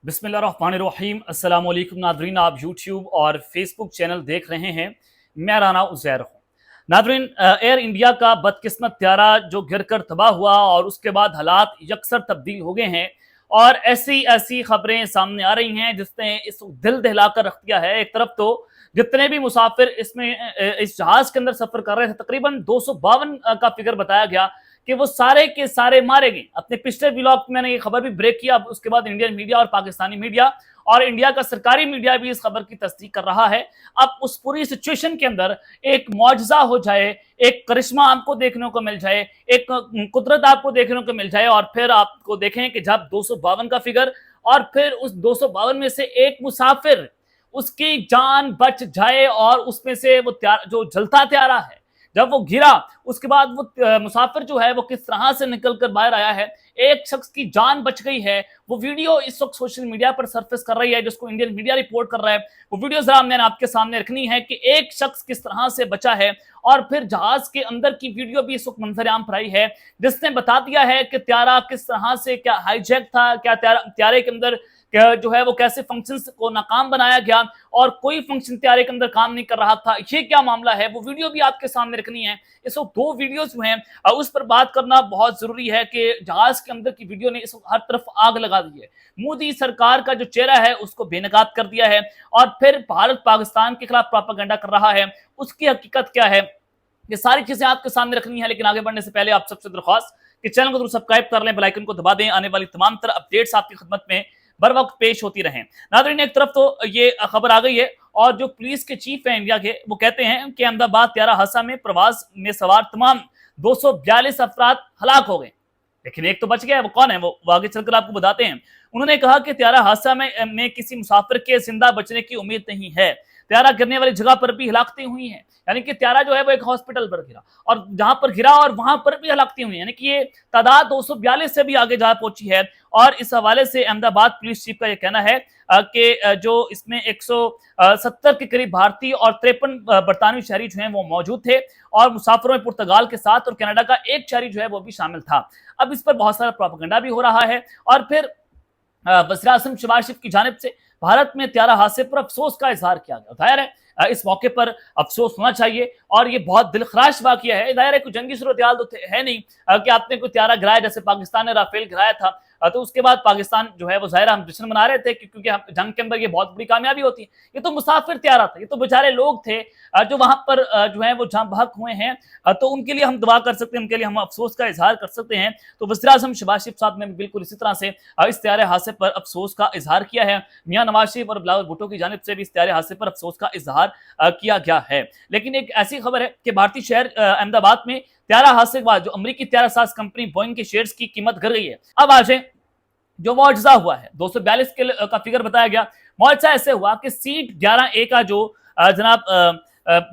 बिस्मिल्लाहिर्रहमानिर्रहीम। अस्सलाम वालेकुम नादरीन, आप यूट्यूब और फेसबुक चैनल देख रहे हैं। मैं राना उज़ैर हूँ। नादरीन, एयर इंडिया का बदकिस्मत त्यारा जो गिर कर तबाह हुआ और उसके बाद हालात यकसर तब्दील हो गए हैं और ऐसी ऐसी खबरें सामने आ रही हैं जिसने इस दिल दहला कर रख दिया है। एक तरफ तो जितने भी मुसाफिर इस जहाज के अंदर सफर कर रहे थे, तकरीबन 252 का फिगर बताया गया कि वो सारे के सारे मारे गए। अपने पिछले ब्लॉग में मैंने ये खबर भी ब्रेक किया। उसके बाद इंडियन मीडिया और पाकिस्तानी मीडिया और इंडिया का सरकारी मीडिया भी इस खबर की तस्दीक कर रहा है। अब उस पूरी सिचुएशन के अंदर एक मौजजा हो जाए, एक करिश्मा आपको देखने को मिल जाए, एक कुदरत आपको देखने को मिल जाए और फिर आपको देखें कि जब 252 का फिगर और फिर उस 252 में से एक मुसाफिर उसकी जान बच जाए और उसमें से वो जो जलता त्यारा है जब वो गिरा, उसके बाद वो मुसाफिर जो है वो किस तरह से निकल कर बाहर आया है, एक शख्स की जान बच गई है। वो वीडियो इस वक्त सोशल मीडिया पर सरफेस कर रही है, जिसको इंडियन मीडिया रिपोर्ट कर रहा है। वो वीडियो जरा मैंने आपके सामने रखनी है कि एक शख्स किस तरह से बचा है और फिर जहाज के अंदर की वीडियो भी इस वक्त मंजर-ए-आम पर आई है, जिसने बता दिया है कि त्यारा किस तरह से, क्या हाईजैक था, क्या त्यारे के अंदर जो है वो कैसे फंक्शंस को नाकाम बनाया गया और कोई फंक्शन त्यारे के अंदर काम नहीं कर रहा था, ये क्या मामला है, वो वीडियो भी आपके सामने रखनी है। इस वक्त दो वीडियोस जो हैं उस पर बात करना बहुत जरूरी है कि जहाज के अंदर की वीडियो ने इस वक्त हर तरफ आग लगा दी है। मोदी सरकार का जो चेहरा है उसको बेनकाब कर दिया है और फिर भारत पाकिस्तान के खिलाफ प्रोपेगेंडा कर रहा है। उसकी हकीकत क्या है, ये सारी चीजें आपके सामने रखनी है। लेकिन आगे बढ़ने से पहले आप सबसे दरख्वास्त कि चैनल को जरूर सब्सक्राइब कर लें, बेल आइकन को दबा दें, आने वाली तमाम तरह अपडेट्स आपकी खिदमत में बर वक्त पेश होती रहें। नाज़रीन, एक तरफ तो ये खबर आ गई है और जो पुलिस के चीफ है इंडिया के, वो कहते हैं कि अहमदाबाद त्यारा हादसा में प्रवास में सवार तमाम 242 अफराद हलाक हो गए, लेकिन एक तो बच गया है। वो कौन है, वो आगे चलकर आपको बताते हैं। उन्होंने कहा कि त्यारा हादसा में किसी मुसाफिर के जिंदा बचने की उम्मीद नहीं है। त्यारा गिरने वाली जगह पर भी हिलाकतें हुई हैं, यानी कि त्यारा जो है वो एक हॉस्पिटल पर गिरा और जहां पर गिरा और वहां पर भी हिलाकतें हुई, यानी कि ये तादाद 242 से भी आगे जा पहुंची है। और इस हवाले से अहमदाबाद पुलिस चीफ का यह कहना है कि जो इसमें 170 के करीब भारतीय और 53 बरतानवी शहरी जो हैं वो मौजूद थे और मुसाफिरों में पुर्तगाल के साथ और कनाडा का एक शहरी जो है वो भी शामिल था। अब इस पर बहुत सारा प्रोपेगेंडा भी हो रहा है और फिर वज़ीर आज़म शहबाज शरीफ की जानिब से भारत में त्यारा हादसे पर अफसोस का इजहार किया गया। जाहिर है इस मौके पर अफसोस होना चाहिए और ये बहुत दिलखराश वाकया है। जाहिर है कोई जंगी सूरत हाल तो है नहीं कि आपने कोई त्यारा गिराया, जैसे पाकिस्तान ने राफेल गिराया था तो उसके बाद पाकिस्तान जो है वो जाहिर हम जश्न मना रहे थे क्योंकि हम जंग के अंदर ये बहुत बड़ी कामयाबी होती है। ये तो मुसाफिर त्यारा था, ये तो बेचारे लोग थे जो वहां पर जो है वो जाँ बहक हुए हैं, तो उनके लिए हम दुआ कर सकते हैं, उनके लिए हम अफसोस का इजहार कर सकते हैं। तो वज़ीर आज़म शहबाज शरीफ साहब ने भी बिल्कुल इसी तरह से इस त्यारे हादसे पर अफसोस का इजहार किया है। मियां नवाज शरीफ और बिलावल भुट्टो की जानिब से भी इस त्यारे हादसे पर अफसोस का इजहार किया गया है। लेकिन एक ऐसी खबर है कि भारतीय शहर अहमदाबाद में त्यारा हादसे के बाद जो अमेरिकी त्यारा साज कंपनी बोइंग के शेयर्स की कीमत गिर गई है। अब आ जाए जो मुआवजा हुआ है, 242 का फिगर बताया गया। मुआवजा ऐसे हुआ कि सीट 11A का जो जनाब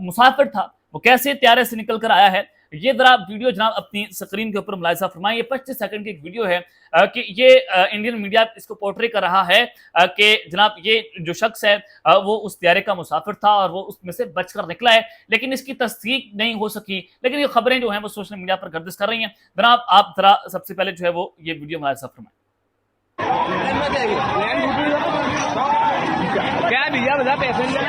मुसाफिर था वो कैसे त्यारे से निकल कर आया है, ये जरा वीडियो जनाब अपनी स्क्रीन के ऊपर मुलाहिजा फरमाएं। ये 25 सेकंड की एक वीडियो है कि ये इंडियन मीडिया इसको पोर्ट्रे कर रहा है कि जनाब ये जो शख्स है वो उस त्यारे का मुसाफिर था और वो उसमें से बचकर निकला है, लेकिन इसकी तस्दीक नहीं हो सकी। लेकिन ये खबरें जो हैं वो सोशल मीडिया पर गर्दिश कर रही हैं। जनाब आप जरा सबसे पहले जो है वो ये वीडियो मुलाहिजा फरमाएं। क्या भैया बता पैसेंजर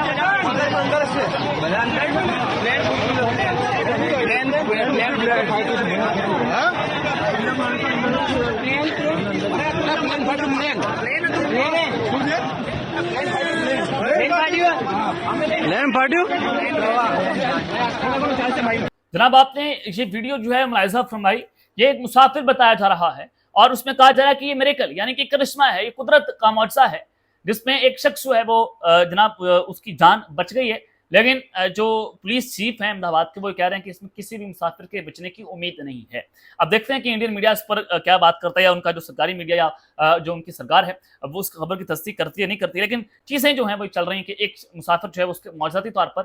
जनाब आपने ये वीडियो जो है मुलाहिजा फरमाई, ये एक मुसाफिर बताया जा रहा है और उसमें कहा जा रहा है कि ये मिरेकल यानी कि करिश्मा है, ये कुदरत का मौजज़ा है जिसमें एक शख्स जो है वो जनाब उसकी जान बच गई है। लेकिन जो पुलिस चीफ हैं अहमदाबाद के, वो कह रहे हैं कि इसमें किसी भी मुसाफिर के बचने की उम्मीद नहीं है। अब देखते हैं कि इंडियन मीडिया इस पर क्या बात करता है या उनका जो सरकारी मीडिया या जो उनकी सरकार है वो उस खबर की तस्दीक करती है नहीं करती। लेकिन चीज़ें जो हैं वो चल रही हैं कि एक मुसाफिर जो है उसके मौजूदी तौर पर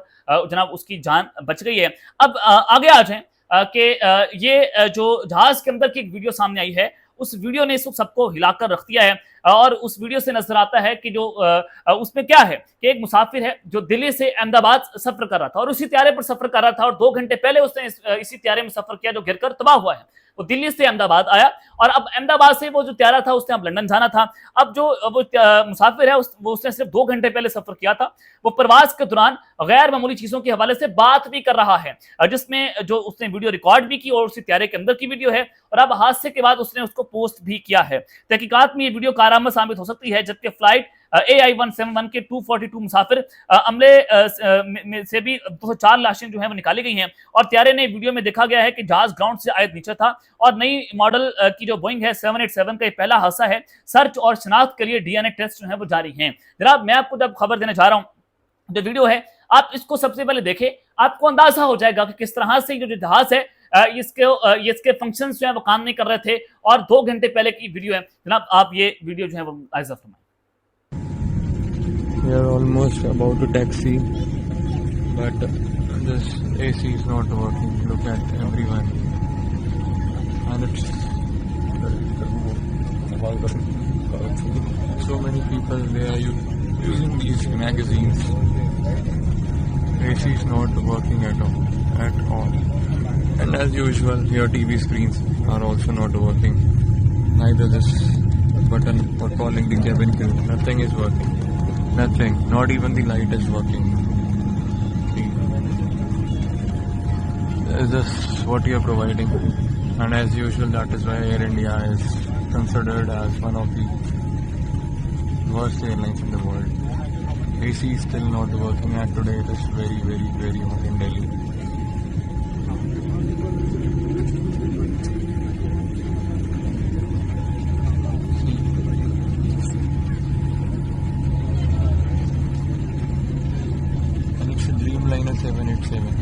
जनाब उसकी जान बच गई है। अब आगे आ जाएँ कि ये जो जहाज के अंदर की एक वीडियो सामने आई है, उस वीडियो ने इस वक्त सबको हिलाकर रख दिया है और उस वीडियो से नजर आता है कि जो उसमें क्या है कि एक मुसाफिर है जो दिल्ली से अहमदाबाद सफर कर रहा था और उसी त्यारे पर सफर कर रहा था और 2 घंटे पहले उसने इसी त्यारे में सफर किया जो गिरकर तबाह हुआ है। वो दिल्ली से अहमदाबाद आया और अब अहमदाबाद से वो जो त्यारा था उसने अब लंदन जाना था। अब जो वो मुसाफिर है उसने सिर्फ 2 घंटे पहले सफर किया था। वो प्रवास के दौरान गैर मामूली चीजों के हवाले से बात भी कर रहा है, जिसमें जो उसने वीडियो रिकॉर्ड भी की और उसी त्यारे के अंदर की वीडियो है और अब हादसे के बाद उसने उसको पोस्ट भी किया है। तहकीकात में ये वीडियो कारआमद साबित हो सकती है, जबकि फ्लाइट AI-171 के 242 मुसाफिर अमले से भी 204 लाशें जो है वो निकाली गई हैं और त्यारे ने वीडियो में देखा गया है कि जहाज ग्राउंड से आयत नीचे था और नई मॉडल की जो बोइंग है 787 का ये पहला हादसा है। सर्च और शनाख्त के लिए DNA टेस्ट जो है वो जारी हैं। जनाब, मैं आपको जब खबर देना चाह रहा हूं, जो वीडियो है आप इसको सबसे पहले देखें, आपको अंदाजा हो जाएगा कि किस तरह से जो जहाज है इसके फंक्शंस जो है वो काम नहीं कर रहे थे और 2 घंटे पहले की वीडियो है। जनाब, आप ये वीडियो जो है वो Aiza फरमाएं। We are almost about to taxi, but this AC is not working. Look at everyone, and it's so many people. They are using these magazines. AC is not working at all. And as usual, your TV screens are also not working. Neither this button for calling the cabin crew. Nothing is working. Nothing. Not even the light is working. Is this what you are providing? And as usual, that is why Air India is considered as one of the worst airlines in the world. AC is still not working, and today it is very, very, very hot in Delhi. Dreamliner 787.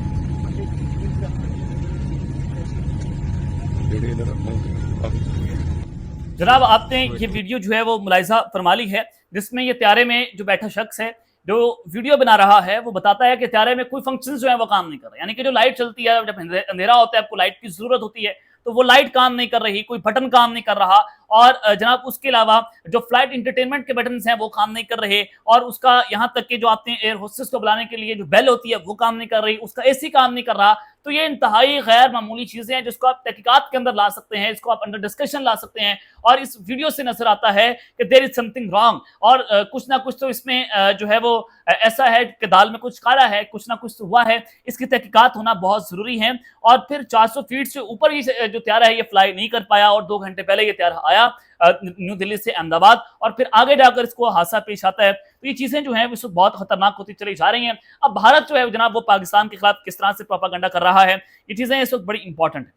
जनाब, आपने ये video जो है वो मुलाहिजा फरमा ली है, जिसमें ये त्यारे में जो बैठा शख्स है जो वीडियो बना रहा है वो बताता है कि त्यारे में कोई फंक्शन जो है वो काम नहीं कर रहा। यानी कि जो लाइट चलती है, जब अंधेरा होता है आपको लाइट की जरूरत होती है, तो वो लाइट काम नहीं कर रही, कोई बटन काम नहीं कर रहा और जनाब उसके अलावा जो फ्लाइट इंटरटेनमेंट के बटन हैं वो काम नहीं कर रहे और उसका यहाँ तक कि जो आते हैं एयर होस्टेस को बुलाने के लिए जो बेल होती है वो काम नहीं कर रही, उसका AC काम नहीं कर रहा। तो ये इंतहाई गैर मामूली चीजें हैं जिसको आप तहकीकात के अंदर ला सकते हैं, इसको आप अंडर डिस्कशन ला सकते हैं और इस वीडियो से नजर आता है कि देयर इज समथिंग रॉन्ग और कुछ ना कुछ तो इसमें जो है वो ऐसा है कि दाल में कुछ काला है, कुछ ना कुछ तो हुआ है। इसकी तहकीकात होना बहुत जरूरी है और फिर 400 फीट से ऊपर ही जो त्यारा है ये फ्लाई नहीं कर पाया और 2 घंटे पहले ये त्यारा आया न्यू दिल्ली से अहमदाबाद और फिर आगे जाकर इसको हादसा पेश आता है। तो ये चीजें जो हैं वो बहुत खतरनाक होती चली जा रही हैं। अब भारत जो है जनाब वो पाकिस्तान के खिलाफ किस तरह से प्रोपागेंडा कर रहा है, ये चीजें इस वक्त बड़ी इंपॉर्टेंट है।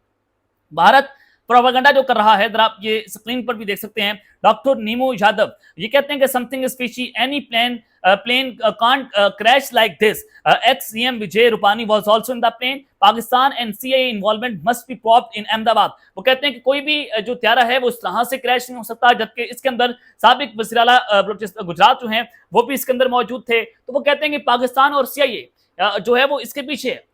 भारत प्रोपागेंडा जो कर रहा है, जरा आप ये स्क्रीन पर भी देख सकते हैं, डॉक्टर नीमू यादव ये कहते हैं कि something is fishy, any plane can't crash like this. Ex-CM Vijay Rupani was also in the plane. Pakistan and CIA involvement must be propped in Ahmedabad. वो कहते हैं कि कोई भी जो त्यारा है वो इस तरह से क्रैश नहीं हो सकता, जबकि इसके अंदर साबिक वज़ीर आला गुजरात जो हैं वो भी इसके अंदर मौजूद थे। तो वो कहते हैं कि पाकिस्तान और CIA जो है वो इसके पीछे है,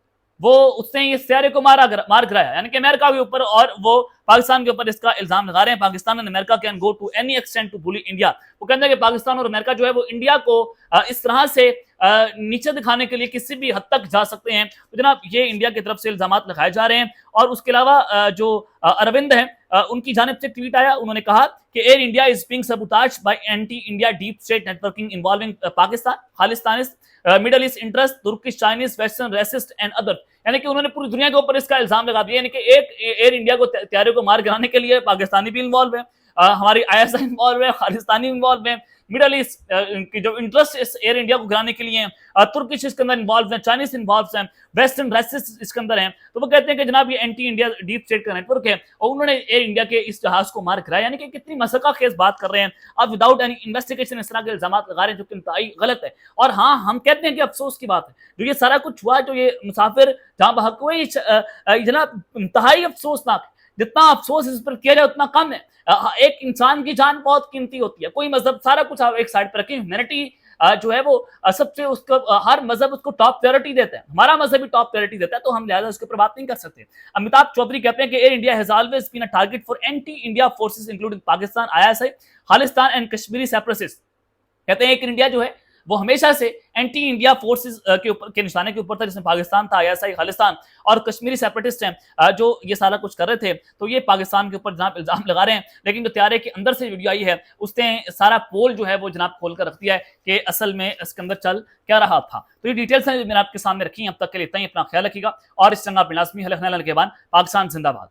वो उसने इस त्यारे को मार गिराया, यानी कि अमेरिका के ऊपर, और वो पाकिस्तान के ऊपर इसका इल्जाम लगा रहे हैं। Pakistan and America can go to any extent to bully India. वो कहते हैं कि पाकिस्तान और अमेरिका जो है वो इंडिया को इस तरह से नीचे दिखाने के लिए किसी भी हद तक जा सकते हैं। तो जनाब ये इंडिया की तरफ से इल्जाम लगाए जा रहे हैं। और उसके अलावा जो अरविंद हैं उनकी जानिब से ट्वीट आया, उन्होंने कहा कि Air India is being sabotaged by anti India deep state networking involving Pakistan, Khalistanist, Middle East interest, Turkish, Chinese, Western, racist and other. यानी कि उन्होंने पूरी दुनिया के ऊपर इसका इल्जाम लगा दिया, यानी कि एक एयर इंडिया को त्यारे को मार गिराने के लिए पाकिस्तानी भी इन्वॉल्व है, हमारी ISI इन्वॉल्व है, खालिस्तानी इन्वॉल्व है, मिडल ईस्ट की जो इंटरेस्ट इस एयर इंडिया को गिराने के लिए तुर्किश इसके अंदर इन्वॉल्व है, चाइनीज इन्वॉल्व हैं, वेस्टर्न रेसिस्ट इसके अंदर हैं। तो वो कहते हैं कि जनाब ये एंटी इंडिया डीप स्टेट का नेटवर्क है और उन्होंने एयर इंडिया के इस जहाज को मार गिराया। यानी कि कितनी मसका खेज बात कर रहे हैं अब, विदाउट एनी इन्वेस्टिगेशन इस तरह के इल्जाम लगा रहे हैं जो कि इंतहाई गलत है। और हाँ, हम कहते हैं कि अफसोस की बात है जो ये सारा कुछ हुआ, जो ये मुसाफिर जहां बहक हुए, जनाब इंतहाई अफसोसनाक। जितना अफसोस इस पर किया जाए उतना कम है। एक इंसान की जान बहुत कीमती होती है। कोई मजहब, सारा कुछ आप एक साइड पर रखें, ह्यूमैनिटी जो है वो सबसे उसको हर मजहब उसको टॉप प्रायोरिटी देता है, हमारा मजहब भी टॉप प्रायोरिटी देता है, तो हम लिहाजा उसके ऊपर बात नहीं कर सकते। अमिताभ चौधरी कहते हैं कि Air India has always been a target for anti India forces including Pakistan, ISI, Khalistan and Kashmiri separatist. कहते हैं एयर इंडिया जो है वो हमेशा से एंटी इंडिया फोर्सेस के निशाने के ऊपर था, जिसमें पाकिस्तान था, आईएसआई, खालिस्तान और कश्मीरी सेपरेटिस्ट हैं जो ये सारा कुछ कर रहे थे। तो ये पाकिस्तान के ऊपर जनाब इल्जाम लगा रहे हैं, लेकिन जो तैयारे के अंदर से वीडियो आई है उसने सारा पोल जो है वो जनाब खोल कर रख दिया है कि असल में इसके अंदर चल क्या रहा था। तो ये डिटेल्स हैं मैंने आपके सामने रखी हैं। अब तक के लिए इतना ही, अपना ख्याल रखिएगा और इस चंगा लाजमी हलक के बाद पाकिस्तान जिंदाबाद।